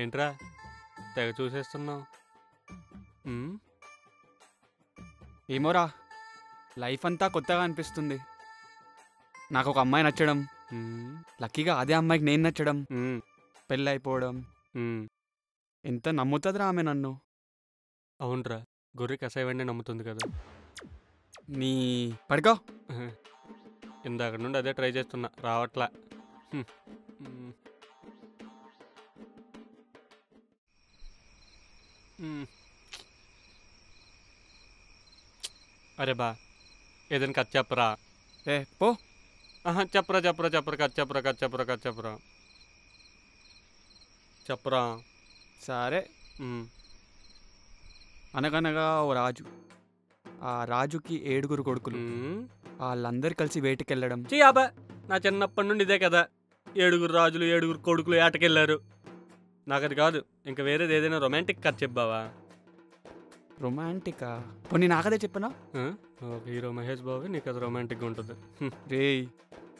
ఏంట్రా తెగ చూసేస్తున్నావు? ఏమోరా, లైఫ్ అంతా కొత్తగా అనిపిస్తుంది. నాకు ఒక అమ్మాయి నచ్చడం, లక్కీగా అదే అమ్మాయికి నేను నచ్చడం, పెళ్ళి అయిపోవడం. ఎంత నమ్ముతుందిరా ఆమె నన్ను. అవునరా, గొర్రె కసాయవాడినే నమ్ముతుంది కదా. నీ పడుకో. ఇందాక నుండి అదే ట్రై చేస్తున్నా, రావట్లా. అరే బా, ఏదైనా కథ చెప్పరా. ఏ పో. చెప్పరా చెప్పరా చెప్పరా కథ చెప్పరా కథ చెప్పరా కథ చెప్పరా చెప్పరా. సరే. అనగనగా ఓ రాజు. ఆ రాజుకి 7 కొడుకులు. వాళ్ళందరూ కలిసి వేటకి వెళ్ళడం. చెయ్యాబా, నా చిన్నప్పటి నుండి ఇదే కదా. 7 రాజులు 7 కొడుకులు వేటకెళ్ళారు. నాకు అది కాదు, ఇంకా వేరేది ఏదైనా రొమాంటిక్ కథ చెప్పావా? రొమాంటికా? పోనీ నాకదే చెప్పనా? హీరో మహేష్ బాబు, నీకు అది రొమాంటిక్గా ఉంటుంది. రే,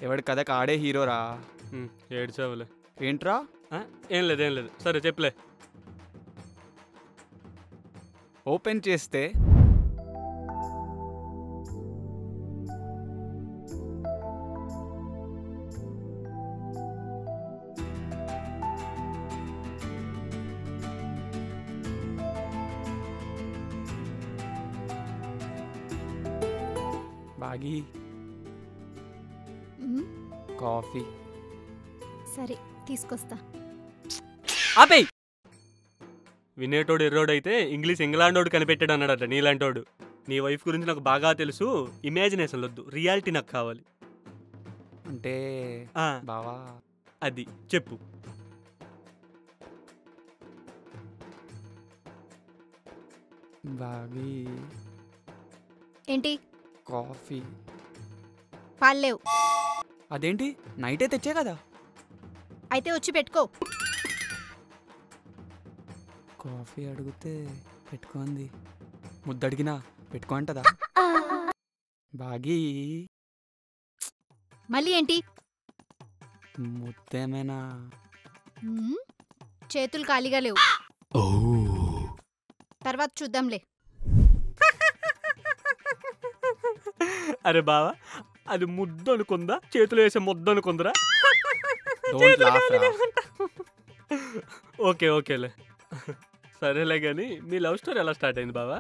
ఎవడి కథకు ఆడే హీరోరా. ఏడ్చావులే. ఏంట్రా? ఏం లేదు. సరే చెప్పులే. ఓపెన్ చేస్తే బాగి కాఫీ. సరే తీసుకొస్తా. ఆపే. వినేటోడు ఎర్రోడైతే ఇంగ్లీష్ ఇంగ్లాండోడు కనిపెట్టాడు అన్నాడట నీలాంటోడు. నీ వైఫ్ గురించి నాకు బాగా తెలుసు. ఇమాజినేషన్ వద్దు, రియాలిటీ నాకు కావాలి. అంటే బావా అది చెప్పు. బాగి ఏంటి? కాఫీ. పాలేవు. అదేంటి, నైటే తెచ్చే కదా. అయితే వచ్చి పెట్టుకో. కాఫీ అడిగితే పెట్టుకోంది, ముద్దడిగినా పెట్టుకో అంటదా. బాగి మళ్ళీ ఏంటి? ముద్దేమైనా? చేతులు ఖాళీగా లేవు. తర్వాత చూద్దాంలే. అరే బావా, అది ముద్దు అనుకుందా, చేతులు వేసే ముద్దు అనుకుందరా? ఓకేలే. సరేలే గాని, మీ లవ్ స్టోరీ ఎలా స్టార్ట్ అయింది బావా?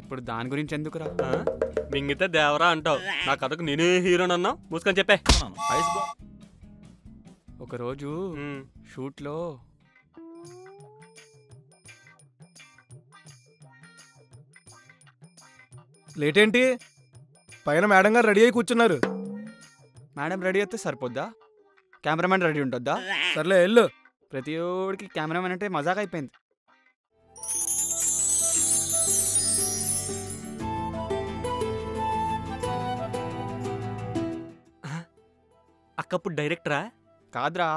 ఇప్పుడు దాని గురించి ఎందుకురా? మింగితే దేవరా అంటావు, నా కథకు నేనే హీరోని అన్నావు. మూసుకొని చెప్పే. ఒకరోజు షూట్లో లేట్ ఏంటి? పైన మేడం గారు రెడీ అయి కూర్చున్నారు. మేడం రెడీ అయితే సరిపోద్దా? కెమెరామెన్ రెడీ ఉంటుందా? సర్లే వెళ్ళు. ప్రతి ఒడికి కెమెరామెన్ అంటే మజాక్ అయిపోయింది. అక్కప్పుడు డైరెక్టరా? కాదురా.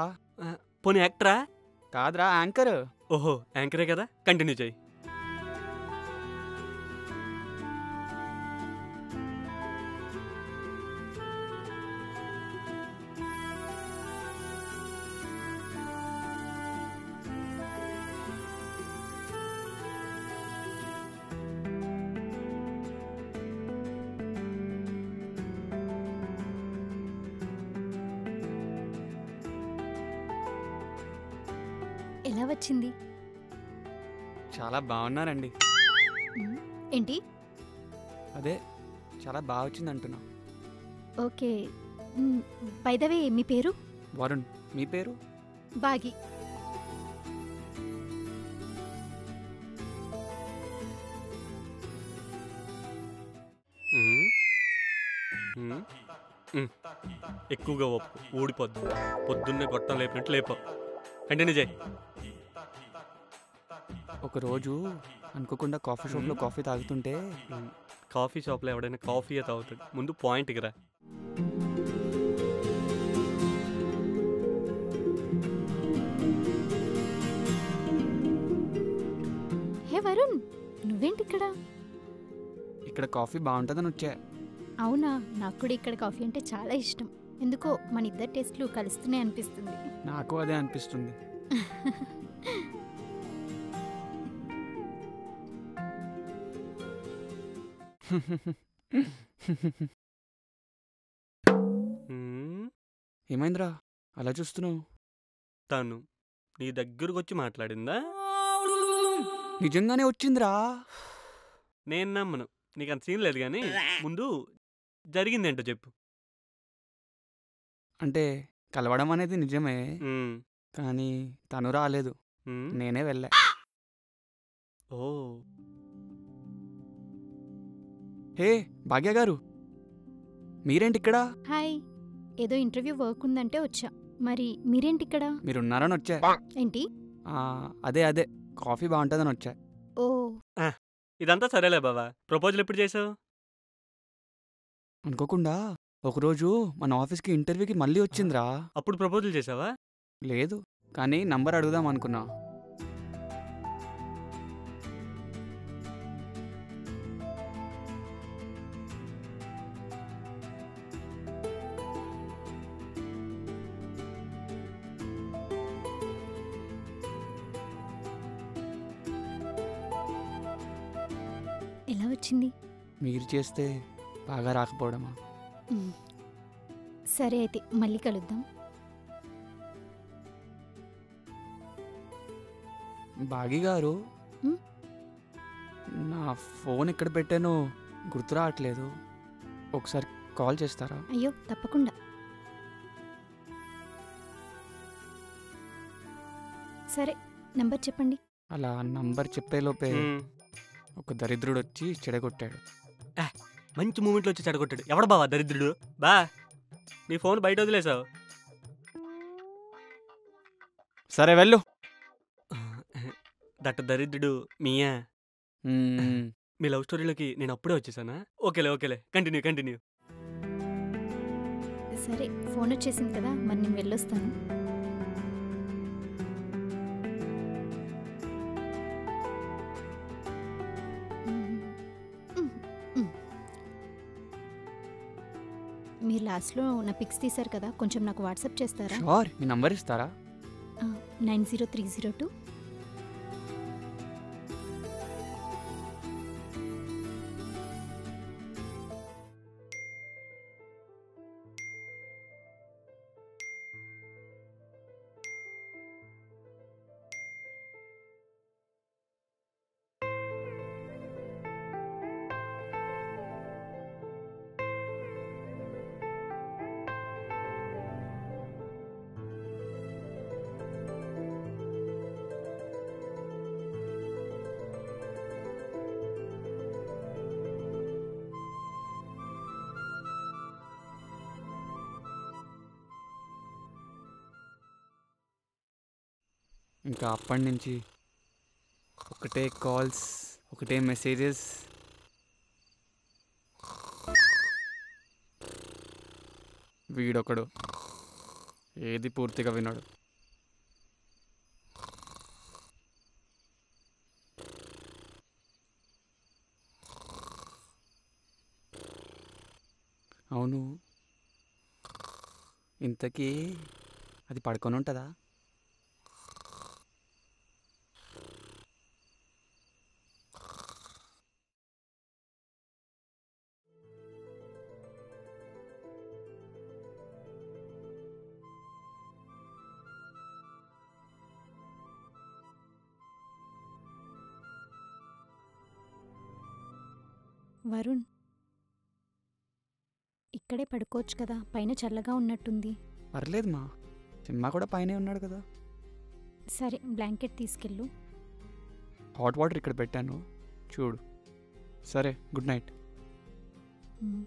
పోనీ యాక్టరా? కాదురా, యాంకర్. ఓహో, యాంకరే కదా, కంటిన్యూ చేయి. ఎలా వచ్చింది? చాలా బాగున్నారండి. ఏంటి? అదే చాలా బాగా వచ్చింది అంటున్నా. ఓకే. బై ద వే, మీ పేరు? వరుణ్. మీ పేరు? బాగి. ఎక్కువగా ఊడిపోద్దు. పొద్దున్నే గొట్టం లేపినట్టు లేపో. కంటిన్యూ చేయి. ఒకరోజు అనుకోకుండా కాఫీ షాప్లో కాఫీ తాగుతుంటే. కాఫీ షాప్లో ఎవడైనా కాఫీయే తాగుతాడు. ముందు పాయింట్కి రా. హే వరుణ్, నువ్వేంటి ఇక్కడ? ఇక్కడ కాఫీ బాగుంటుందని వచ్చా. అవునా? నాకు కూడా ఇక్కడ కాఫీ అంటే చాలా ఇష్టం. ఎందుకో మన ఇద్దరు టేస్ట్లు కలుస్తూనే అనిపిస్తుంది. నాకు అదే అనిపిస్తుంది. మ్మ్. ఏమైందిరా అలా చూస్తున్నావు? తను నీ దగ్గరకు వచ్చి మాట్లాడిందా? నిజంగానే వచ్చిందిరా. నేను నమ్మను, నీకు అంత సీన్ లేదు కానీ ముందు జరిగిందేంటో చెప్పు. అంటే కలవడం అనేది నిజమే, మ్మ్. కానీ తను రాలేదు, మ్మ్. నేనే వెళ్ళా. ఓ హే భాగ్య గారు, మీరేంటి ఇక్కడ? హాయ్, ఏదో ఇంటర్వ్యూ వర్క్ ఉందంటే వచ్చా. మరి మీరేంటి ఇక్కడ? మీరున్నారని వచ్చా. ఏంటి? అదే కాఫీ బాగుంటుందని వచ్చా. ఓ, ఇదంతా సరేలే బావా, ప్రపోజల్ ఎప్పుడు చేసావు? అనుకోకుండా ఒకరోజు మన ఆఫీస్కి ఇంటర్వ్యూకి మళ్ళీ వచ్చిందిరా. అప్పుడు ప్రపోజల్ చేసావా? లేదు, కానీ నంబర్ అడుగుదాం అనుకున్నా. ఎలా వచ్చింది? మీరు చేస్తే బాగా రాకపోవడమా? మ్, సరే అయితే మళ్ళీ కలుద్దాం. భాగి గారు, మ్? నా ఫోన్ ఎక్కడ పెట్టానో గుర్తు రావట్లేదు, ఒకసారి కాల్ చేస్తారా? అయ్యో తప్పకుండా. సరే, నంబర్ చెప్పండి. అలా నంబర్ చెప్పేలోపే మ్మ్. ఒక దరిద్రుడు వచ్చి చెడగొట్టాడు. మంచి మూమెంట్లో వచ్చి చెడగొట్టాడు. ఎవడు బావా దరిద్రుడు? బా, నీ ఫోన్ బయట వదిలేసావు. సరే వెళ్ళు. దట్ట దరిద్రుడు మీయా? మ్మ్. మీ లవ్ స్టోరీలోకి నేను అప్పుడే వచ్చేసానా? ఓకేలే కంటిన్యూ. సరే, ఫోన్ వచ్చేసింది కదా, మరి నేను వెళ్ళొస్తాను. మీరు లాస్ట్లో నా పిక్స్ తీశారు కదా, కొంచెం నాకు వాట్సాప్ చేస్తారా? షూర్, మీ నంబర్ ఇస్తారా? 90302. ఇంకా అప్పటి నుంచి ఒకటే కాల్స్, ఒకటే మెసేజెస్. వీడొకడు ఏది పూర్తిగా విన్నాడు. అవును, ఇంతకీ అది పడుకొని ఉంటుందా? వరుణ్, ఇక్కడే పడుకోవచ్చు కదా, పైన చల్లగా ఉన్నట్టుంది. పర్లేదు మా, సినిమా కూడా పైనే ఉన్నాడు కదా. సరే, బ్లాంకెట్ తీసుకెళ్ళు. హాట్ వాటర్ ఇక్కడ పెట్టాను, చూడు. సరే, గుడ్ నైట్. మ్.